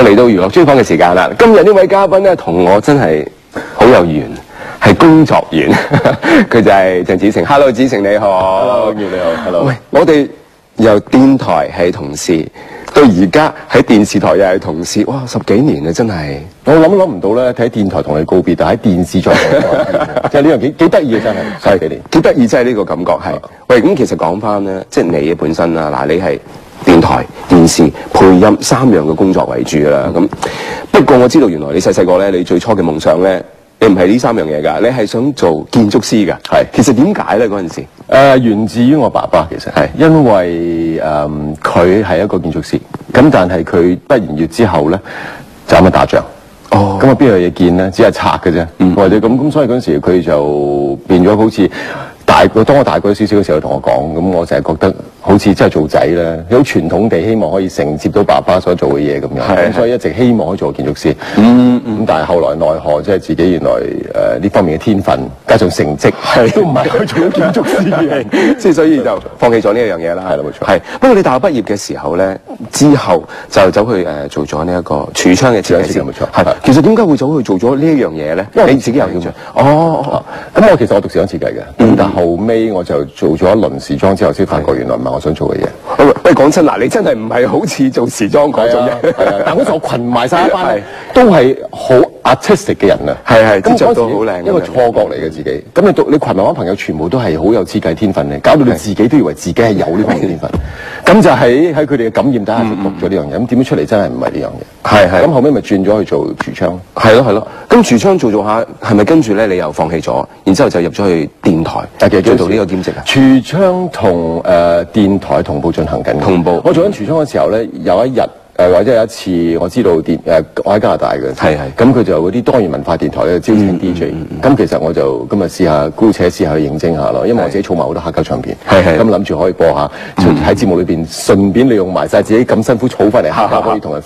嚟到娛樂專訪嘅時間啦。今日呢位嘉賓咧，同我真係好有緣，係工作緣。佢就係鄭子誠。Hello， 子誠你好。Hello， 你好。Hello。喂，我哋由電台係同事，到而家喺電視台又係同事，哇，10幾年啊，真係。我諗唔到咧，喺電台同你告別，但喺電視再同你告別，即係呢樣幾得意嘅真係。係幾年？幾得意，真係呢個感覺係。喂，咁其實講翻咧，即係你本身啦，嗱，你係電台、電視、配音3樣嘅工作為主啦。咁不過我知道原來你細細個咧，你最初嘅夢想咧，你唔係呢3樣嘢㗎，你係想做建築師㗎。係。其實點解咧嗰陣時？源自於我爸爸，其實係因為佢係一個建築師，咁但係佢畢完業之後咧就咁樣打仗。哦。咁啊邊有嘢建咧？只係拆嘅啫。或者咁，所以嗰陣時佢就變咗好似當我大個少少嘅時候，同我講，咁我成日覺得好似真係做仔咧，好傳統地希望可以承接到爸爸所做嘅嘢咁樣，咁所以一直希望可以做建築師。咁但係後來奈何，即係自己原來呢方面嘅天分加上成績都唔係可以做到建築師嘅，即係所以就放棄咗呢一樣嘢啦。係啦，冇錯。係。不過你大學畢業嘅時候咧，之後就走去做咗呢一個櫥窗嘅設計師。冇錯。係。其實點解會走去做咗呢一樣嘢咧？因為你自己有興趣。哦。咁其實我讀時裝設計嘅，但後尾我就做咗一輪時裝之後，先發覺原來唔係我想做嘅嘢。喂，講真嗱，你真係唔係好似做時裝嗰種嘅。但嗰時我群埋晒一班，都係好 artistic 嘅人啊。係。咁着到好靚。一個錯覺嚟嘅自己。咁你群埋班朋友全部都係好有設計天分嘅，搞到你自己都以為自己係有呢方面嘅天分。咁就喺佢哋嘅感染底下就讀咗呢樣嘢。咁點樣出嚟真係唔係呢樣嘢。係。咁後尾咪轉咗去做櫥窗。係咯。咁櫥窗做下，係咪跟住咧你又放棄咗，然之後就入咗去電台？做呢個兼職啊？櫥窗同電台同步進行緊。同步。我做緊櫥窗嘅時候咧，有一日或者有一次，我知道我喺加拿大嘅。係。咁佢就有嗰啲多元文化電台咧招請 DJ。咁其實我就今日試下姑且試下去應徵下咯，因為我自己儲埋好多黑膠唱片。係。咁諗住可以播下，喺節目裏邊順便利用埋晒自己咁辛苦儲翻嚟黑膠，可以同人。